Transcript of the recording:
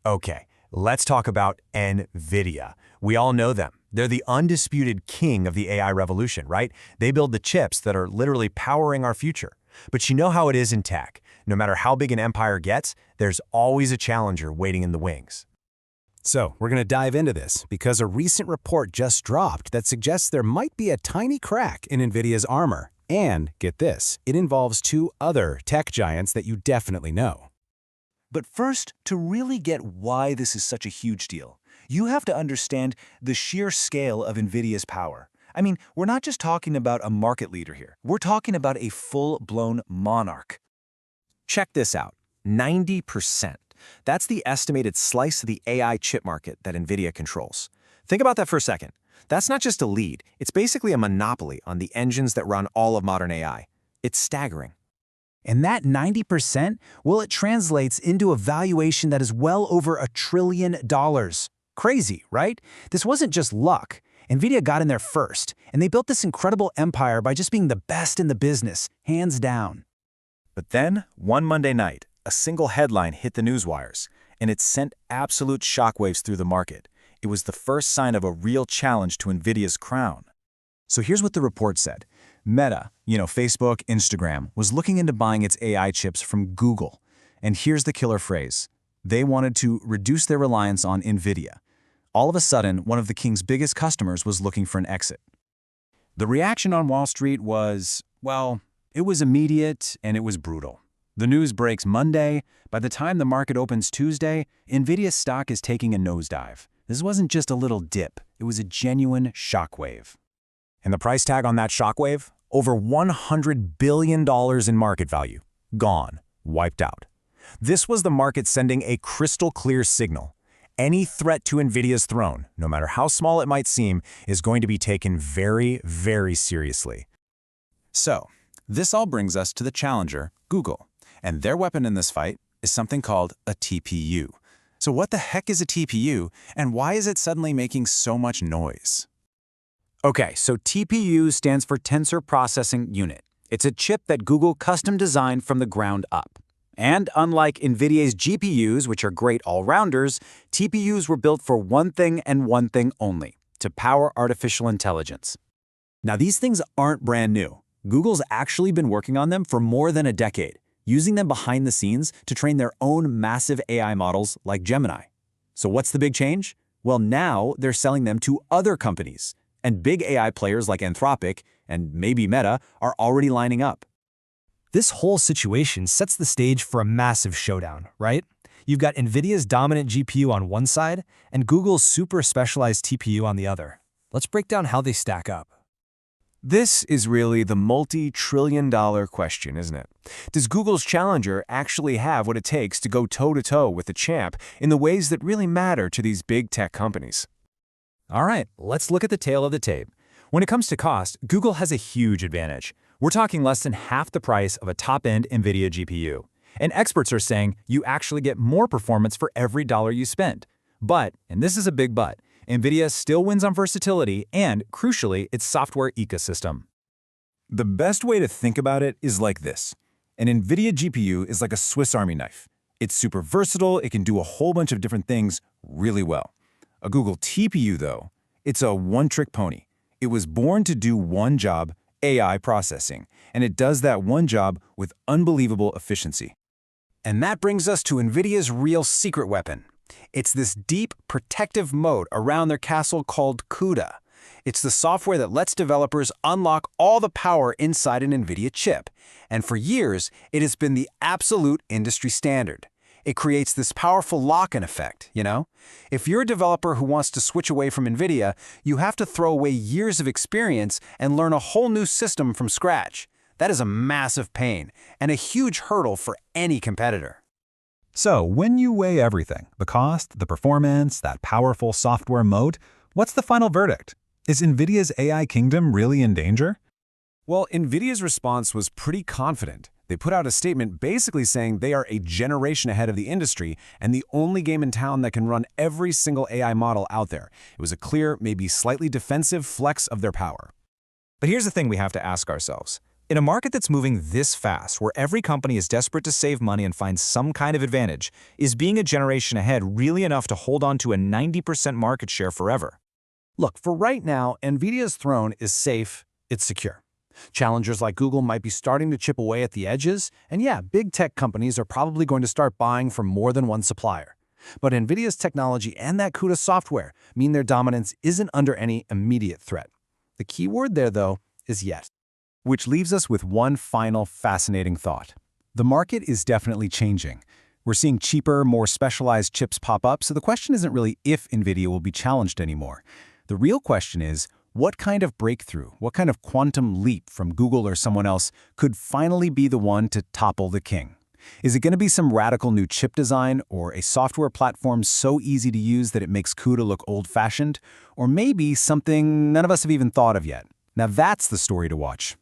Okay, let's talk about Nvidia. We all know them. They're the undisputed king of the AI revolution, right? They build the chips that are literally powering our future. But you know how it is in tech. No matter how big an empire gets, there's always a challenger waiting in the wings. So, we're going to dive into this because a recent report just dropped that suggests there might be a tiny crack in Nvidia's armor. And, get this, it involves two other tech giants that you definitely know. But first, to really get why this is such a huge deal, you have to understand the sheer scale of Nvidia's power. I mean, we're not just talking about a market leader here. We're talking about a full-blown monarch. Check this out, 90%. That's the estimated slice of the AI chip market that Nvidia controls. Think about that for a second. That's not just a lead, it's basically a monopoly on the engines that run all of modern AI. It's staggering. And that 90%, well, it translates into a valuation that is well over $1 trillion. Crazy, right? This wasn't just luck. Nvidia got in there first, and they built this incredible empire by just being the best in the business, hands down. But then, one Monday night, a single headline hit the newswires, and it sent absolute shockwaves through the market. It was the first sign of a real challenge to Nvidia's crown. So here's what the report said. Meta, Facebook, Instagram, was looking into buying its AI chips from Google. And here's the killer phrase. They wanted to reduce their reliance on Nvidia. All of a sudden, one of the king's biggest customers was looking for an exit. The reaction on Wall Street was, well, it was immediate and it was brutal. The news breaks Monday. By the time the market opens Tuesday, Nvidia's stock is taking a nosedive. This wasn't just a little dip. It was a genuine shockwave. And the price tag on that shockwave? Over $100 billion in market value. Gone. Wiped out. This was the market sending a crystal clear signal. Any threat to Nvidia's throne, no matter how small it might seem, is going to be taken very, very seriously. So, this all brings us to the challenger, Google. And their weapon in this fight is something called a TPU. So what the heck is a TPU, and why is it suddenly making so much noise? Okay, so TPU stands for Tensor Processing Unit. It's a chip that Google custom designed from the ground up. And unlike Nvidia's GPUs, which are great all-rounders, TPUs were built for one thing and one thing only, to power artificial intelligence. Now, these things aren't brand new. Google's actually been working on them for more than a decade, using them behind the scenes to train their own massive AI models like Gemini. So what's the big change? Well, now they're selling them to other companies, and big AI players like Anthropic and maybe Meta are already lining up. This whole situation sets the stage for a massive showdown, right? You've got Nvidia's dominant GPU on one side and Google's super specialized TPU on the other. Let's break down how they stack up. This is really the multi-trillion-dollar question, isn't it? Does Google's challenger actually have what it takes to go toe-to-toe with the champ in the ways that really matter to these big tech companies? All right, let's look at the tail of the tape. When it comes to cost, Google has a huge advantage. We're talking less than half the price of a top-end Nvidia GPU. And experts are saying you actually get more performance for every dollar you spend. But, and this is a big but, Nvidia still wins on versatility and, crucially, its software ecosystem. The best way to think about it is like this. An Nvidia GPU is like a Swiss Army knife. It's super versatile, it can do a whole bunch of different things really well. A Google TPU, though, it's a one-trick pony. It was born to do one job, AI processing, and it does that one job with unbelievable efficiency. And that brings us to Nvidia's real secret weapon. It's this deep, protective moat around their castle called CUDA. It's the software that lets developers unlock all the power inside an Nvidia chip. And for years, it has been the absolute industry standard. It creates this powerful lock-in effect, If you're a developer who wants to switch away from Nvidia, you have to throw away years of experience and learn a whole new system from scratch. That is a massive pain and a huge hurdle for any competitor. So, when you weigh everything, the cost, the performance, that powerful software moat, what's the final verdict? Is Nvidia's AI kingdom really in danger? Well, Nvidia's response was pretty confident. They put out a statement basically saying they are a generation ahead of the industry and the only game in town that can run every single AI model out there. It was a clear, maybe slightly defensive flex of their power. But here's the thing we have to ask ourselves. In a market that's moving this fast, where every company is desperate to save money and find some kind of advantage, is being a generation ahead really enough to hold on to a 90% market share forever? Look, for right now, Nvidia's throne is safe, it's secure. Challengers like Google might be starting to chip away at the edges, and yeah, big tech companies are probably going to start buying from more than one supplier. But Nvidia's technology and that CUDA software mean their dominance isn't under any immediate threat. The key word there, though, is yet. Which leaves us with one final fascinating thought. The market is definitely changing. We're seeing cheaper, more specialized chips pop up, so the question isn't really if Nvidia will be challenged anymore. The real question is, what kind of breakthrough, what kind of quantum leap from Google or someone else could finally be the one to topple the king? Is it going to be some radical new chip design, or a software platform so easy to use that it makes CUDA look old-fashioned? Or maybe something none of us have even thought of yet? Now that's the story to watch.